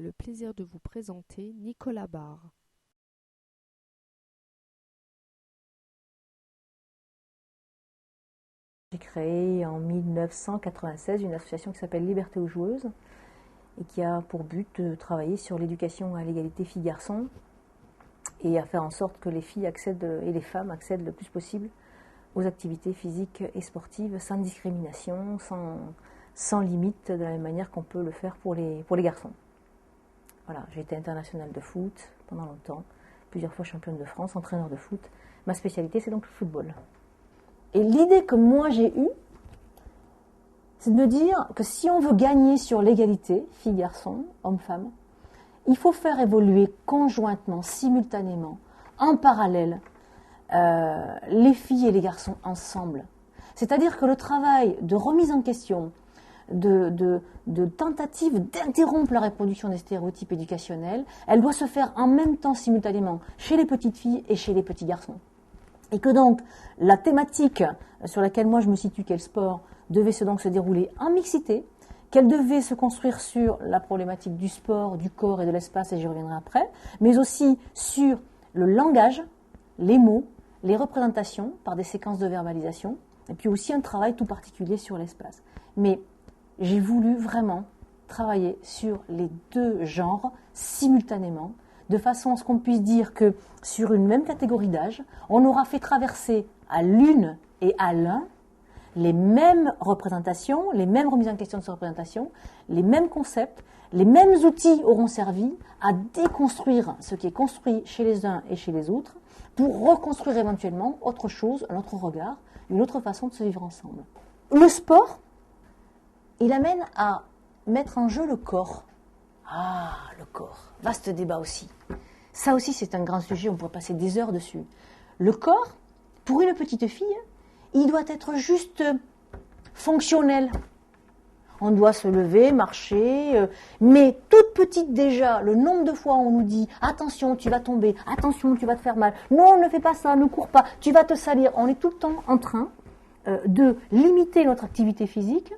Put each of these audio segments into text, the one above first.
le plaisir de vous présenter Nicolas Barre. J'ai créé en 1996 une association qui s'appelle Liberté aux joueuses et qui a pour but de travailler sur l'éducation à l'égalité filles-garçons et à faire en sorte que les filles accèdent et les femmes accèdent le plus possible aux activités physiques et sportives sans discrimination, sans limite, de la même manière qu'on peut le faire pour les garçons. Voilà, j'ai été internationale de foot pendant longtemps, plusieurs fois championne de France, entraîneur de foot. Ma spécialité, c'est donc le football. Et l'idée que moi j'ai eue, c'est de me dire que si on veut gagner sur l'égalité, filles-garçons, hommes-femmes, il faut faire évoluer conjointement, simultanément, en parallèle, les filles et les garçons ensemble. C'est-à-dire que le travail de remise en question, de tentative d'interrompre la reproduction des stéréotypes éducationnels, elle doit se faire en même temps, simultanément, chez les petites filles et chez les petits garçons. Et que donc, la thématique sur laquelle moi je me situe, qu'est le sport, devait donc se dérouler en mixité, qu'elle devait se construire sur la problématique du sport, du corps et de l'espace, et j'y reviendrai après, mais aussi sur le langage, les mots, les représentations par des séquences de verbalisation, et puis aussi un travail tout particulier sur l'espace. Mais j'ai voulu vraiment travailler sur les deux genres simultanément, de façon à ce qu'on puisse dire que sur une même catégorie d'âge, on aura fait traverser à l'une et à l'un les mêmes représentations, les mêmes remises en question de ces représentations, les mêmes concepts, les mêmes outils auront servi à déconstruire ce qui est construit chez les uns et chez les autres pour reconstruire éventuellement autre chose, un autre regard, une autre façon de se vivre ensemble. Le sport, il amène à mettre en jeu le corps. Ah, le corps, vaste débat aussi. Ça aussi, c'est un grand sujet, on pourrait passer des heures dessus. Le corps, pour une petite fille, il doit être juste fonctionnel. On doit se lever, marcher, mais toute petite déjà, le nombre de fois où on nous dit « Attention, tu vas tomber, attention, tu vas te faire mal, non, ne fais pas ça, ne cours pas, tu vas te salir », on est tout le temps en train de limiter notre activité physique,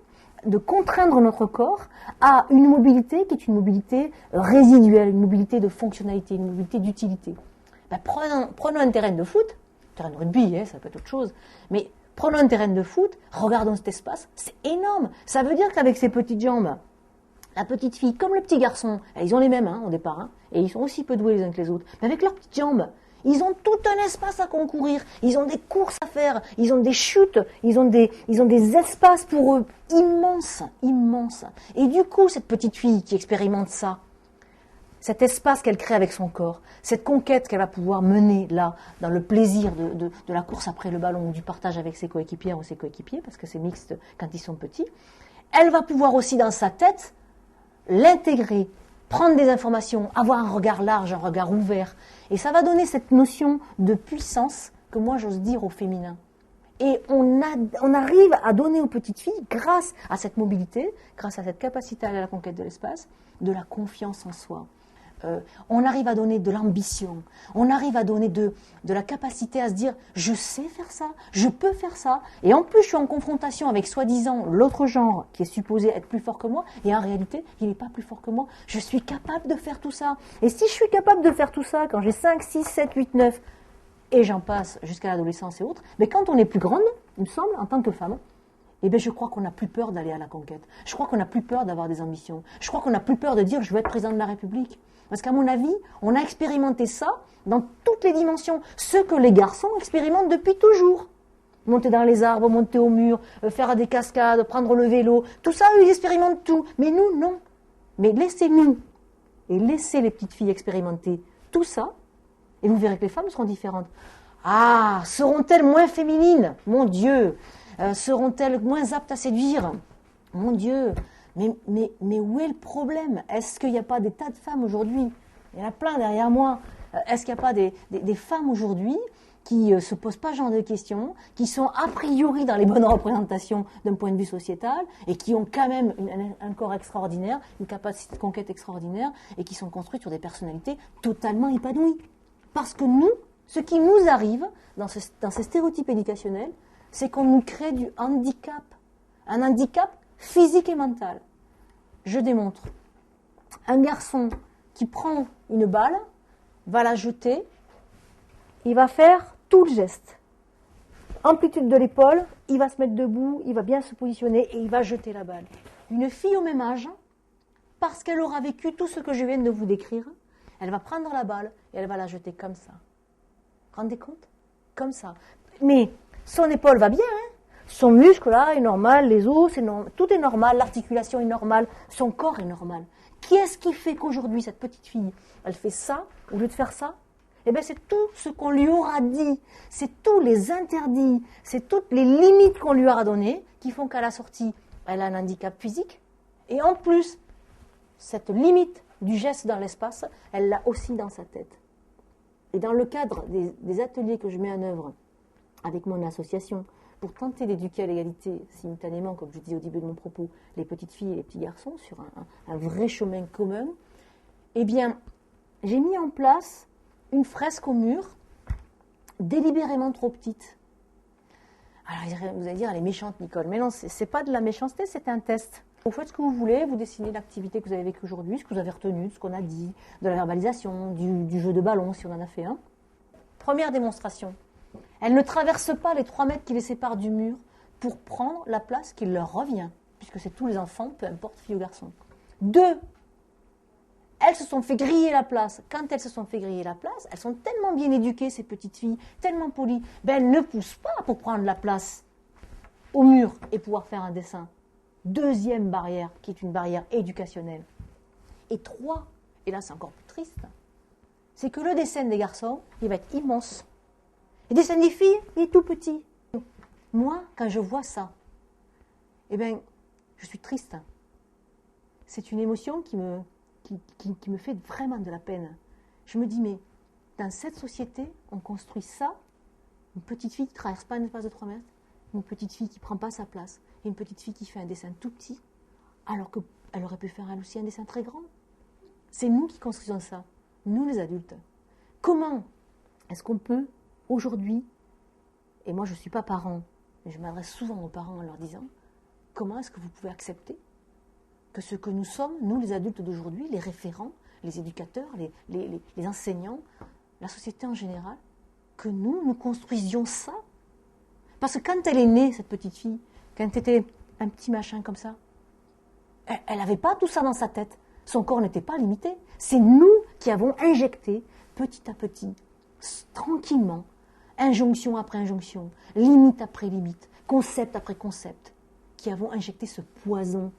de contraindre notre corps à une mobilité qui est une mobilité résiduelle, une mobilité de fonctionnalité, une mobilité d'utilité. Ben, prenons un terrain de foot, terrain de rugby, ça peut être autre chose, mais prenons un terrain de foot, regardons cet espace, c'est énorme. Ça veut dire qu'avec ces petites jambes, la petite fille comme le petit garçon, ils ont les mêmes au départ, et ils sont aussi peu doués les uns que les autres, mais avec leurs petites jambes, ils ont tout un espace à concourir, ils ont des courses à faire, ils ont des chutes, ils ont des espaces pour eux immenses, immenses. Et du coup, cette petite fille qui expérimente ça, cet espace qu'elle crée avec son corps, cette conquête qu'elle va pouvoir mener là, dans le plaisir de la course après le ballon, du partage avec ses coéquipières ou ses coéquipiers, parce que c'est mixte quand ils sont petits, elle va pouvoir aussi dans sa tête l'intégrer, prendre des informations, avoir un regard large, un regard ouvert. Et ça va donner cette notion de puissance que moi j'ose dire au féminin. Et on arrive à donner aux petites filles, grâce à cette mobilité, grâce à cette capacité à aller à la conquête de l'espace, de la confiance en soi. On arrive à donner de l'ambition, on arrive à donner de la capacité à se dire « je sais faire ça, je peux faire ça ». Et en plus, je suis en confrontation avec soi-disant l'autre genre qui est supposé être plus fort que moi, et en réalité, il n'est pas plus fort que moi. Je suis capable de faire tout ça. Et si je suis capable de faire tout ça quand j'ai 5, 6, 7, 8, 9, et j'en passe jusqu'à l'adolescence et autres, mais quand on est plus grande, il me semble, en tant que femme, eh bien, je crois qu'on n'a plus peur d'aller à la conquête. Je crois qu'on n'a plus peur d'avoir des ambitions. Je crois qu'on n'a plus peur de dire « je veux être président de la République ». Parce qu'à mon avis, on a expérimenté ça dans toutes les dimensions. Ce que les garçons expérimentent depuis toujours. Monter dans les arbres, monter au mur, faire des cascades, prendre le vélo. Tout ça, eux, ils expérimentent tout. Mais nous, non. Mais laissez-nous et laissez les petites filles expérimenter tout ça. Et vous verrez que les femmes seront différentes. Ah, seront-elles moins féminines? Mon Dieu. Seront-elles moins aptes à séduire? Mon Dieu. Mais où est le problème? Est-ce qu'il n'y a pas des tas de femmes aujourd'hui? Il y en a plein derrière moi. Est-ce qu'il n'y a pas des femmes aujourd'hui qui ne se posent pas ce genre de questions, qui sont a priori dans les bonnes représentations d'un point de vue sociétal et qui ont quand même un corps extraordinaire, une capacité de conquête extraordinaire et qui sont construites sur des personnalités totalement épanouies? Parce que nous, ce qui nous arrive dans ces stéréotypes éducationnels, c'est qu'on nous crée du handicap. Un handicap physique et mental. Je démontre. un garçon qui prend une balle, va la jeter, il va faire tout le geste. Amplitude de l'épaule, il va se mettre debout, il va bien se positionner et il va jeter la balle. Une fille au même âge, parce qu'elle aura vécu tout ce que je viens de vous décrire, elle va prendre la balle et elle va la jeter comme ça. Vous vous rendez compte? Comme ça. Mais son épaule va bien, hein? Son muscle là est normal, les os, tout est normal, l'articulation est normale, son corps est normal. Qui est-ce qui fait qu'aujourd'hui, cette petite fille, elle fait ça au lieu de faire ça? Eh bien, c'est tout ce qu'on lui aura dit, c'est tous les interdits, c'est toutes les limites qu'on lui aura données qui font qu'à la sortie, elle a un handicap physique. Et en plus, cette limite du geste dans l'espace, elle l'a aussi dans sa tête. Et dans le cadre des ateliers que je mets en œuvre avec mon association, pour tenter d'éduquer à l'égalité simultanément, comme je dis au début de mon propos, les petites filles et les petits garçons sur un vrai chemin commun, eh bien, j'ai mis en place une fresque au mur, délibérément trop petite. Alors vous allez dire, elle est méchante, Nicole. Mais non, c'est pas de la méchanceté, c'est un test. Vous faites ce que vous voulez, vous dessinez l'activité que vous avez vécue aujourd'hui, ce que vous avez retenu, ce qu'on a dit, de la verbalisation, du jeu de ballon, si on en a fait un. Première démonstration. Elle ne traverse pas les 3 mètres qui les séparent du mur pour prendre la place qui leur revient, puisque c'est tous les enfants, peu importe, filles ou garçons. 2. Elles se sont fait griller la place. Quand elles se sont fait griller la place, elles sont tellement bien éduquées, ces petites filles, tellement polies, elles ne poussent pas pour prendre la place au mur et pouvoir faire un dessin. Deuxième barrière, qui est une barrière éducationnelle. Et 3, et là c'est encore plus triste, c'est que le dessin des garçons, il va être immense. Le dessin des filles, il est tout petit. Moi, quand je vois ça, eh bien, je suis triste. C'est une émotion qui me fait vraiment de la peine. Je me dis, mais dans cette société, on construit ça, une petite fille qui ne traverse pas un espace de 3 mètres, une petite fille qui ne prend pas sa place, et une petite fille qui fait un dessin tout petit, alors qu'elle aurait pu faire elle aussi un dessin très grand. C'est nous qui construisons ça, nous les adultes. Comment est-ce qu'on peut, aujourd'hui, et moi je ne suis pas parent, mais je m'adresse souvent aux parents en leur disant, comment est-ce que vous pouvez accepter que ce que nous sommes, nous les adultes d'aujourd'hui, les référents, les éducateurs, les enseignants, la société en général, que nous construisions ça? Parce que quand elle est née, cette petite fille, quand elle était un petit machin comme ça, elle n'avait pas tout ça dans sa tête. Son corps n'était pas limité. C'est nous qui avons injecté, petit à petit, tranquillement, injonction après injonction, limite après limite, concept après concept, qui avons injecté ce poison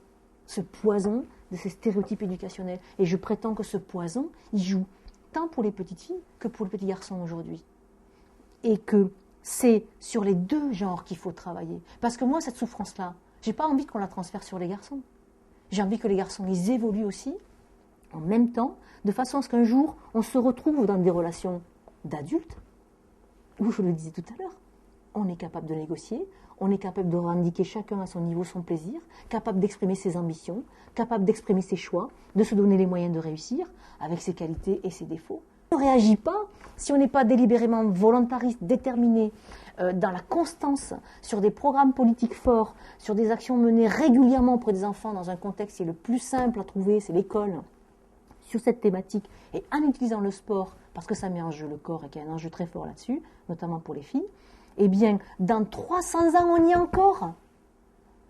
de ces stéréotypes éducationnels. Et je prétends que ce poison, il joue tant pour les petites filles que pour les petits garçons aujourd'hui. Et que c'est sur les 2 genres qu'il faut travailler. Parce que moi, cette souffrance-là, j'ai pas envie qu'on la transfère sur les garçons. J'ai envie que les garçons, ils évoluent aussi, en même temps, de façon à ce qu'un jour, on se retrouve dans des relations d'adultes, où, je le disais tout à l'heure, on est capable de négocier, on est capable de revendiquer chacun à son niveau son plaisir, capable d'exprimer ses ambitions, capable d'exprimer ses choix, de se donner les moyens de réussir, avec ses qualités et ses défauts. On ne réagit pas si on n'est pas délibérément volontariste, déterminé, dans la constance, sur des programmes politiques forts, sur des actions menées régulièrement auprès des enfants dans un contexte qui est le plus simple à trouver, c'est l'école, sur cette thématique, et en utilisant le sport, parce que ça met en jeu le corps et qu'il y a un enjeu très fort là-dessus, notamment pour les filles, eh bien, dans 300 ans, on y est encore.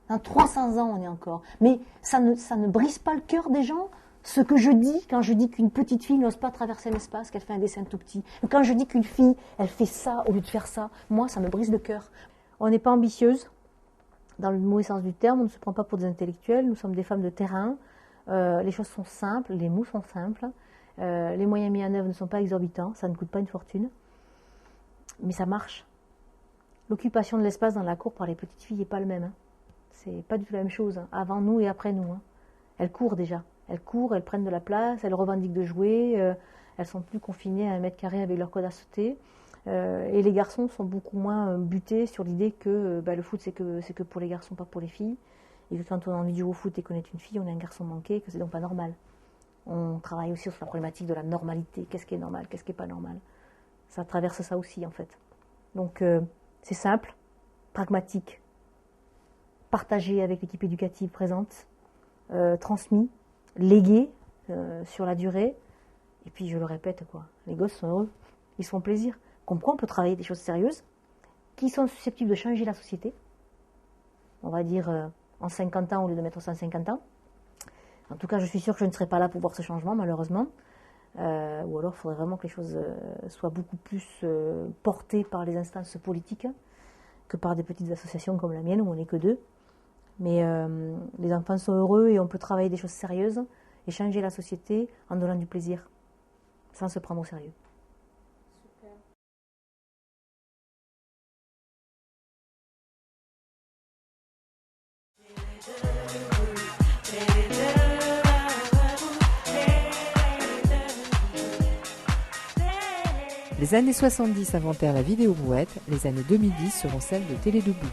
Dans 300 ans, on y est encore. Mais ça ne brise pas le cœur des gens. Ce que je dis quand je dis qu'une petite fille n'ose pas traverser l'espace, qu'elle fait un dessin tout petit. Quand je dis qu'une fille, elle fait ça au lieu de faire ça, moi, ça me brise le cœur. On n'est pas ambitieuse, dans le mauvais sens du terme, on ne se prend pas pour des intellectuels, nous sommes des femmes de terrain, les choses sont simples, les mots sont simples, les moyens mis en œuvre ne sont pas exorbitants, ça ne coûte pas une fortune, mais ça marche. L'occupation de l'espace dans la cour par les petites filles n'est pas le même. Hein. C'est pas du tout la même chose, hein. Avant nous et après nous. Hein. Elles courent déjà. Elles courent, elles prennent de la place, elles revendiquent de jouer, elles sont plus confinées à 1 mètre carré avec leur code à sauter. Et les garçons sont beaucoup moins butés sur l'idée que le foot c'est que pour les garçons, pas pour les filles. Et que quand on a envie de jouer au foot et qu'on est une fille, on est un garçon manqué, que c'est donc pas normal. On travaille aussi sur la problématique de la normalité. Qu'est-ce qui est normal, qu'est-ce qui n'est pas normal. Ça traverse ça aussi en fait. Donc c'est simple, pragmatique, partagé avec l'équipe éducative présente, transmis, légué, sur la durée. Et puis je le répète, quoi, les gosses sont heureux, ils se font plaisir. Comme quoi on peut travailler des choses sérieuses qui sont susceptibles de changer la société. On va dire en 50 ans au lieu de mettre 150 ans. En tout cas, je suis sûre que je ne serai pas là pour voir ce changement, malheureusement. Ou alors, il faudrait vraiment que les choses soient beaucoup plus portées par les instances politiques que par des petites associations comme la mienne, où on n'est que deux. Mais les enfants sont heureux et on peut travailler des choses sérieuses et changer la société en donnant du plaisir, sans se prendre au sérieux. Les années 70 inventèrent la vidéo muette, les années 2010 seront celles de Télé Debout.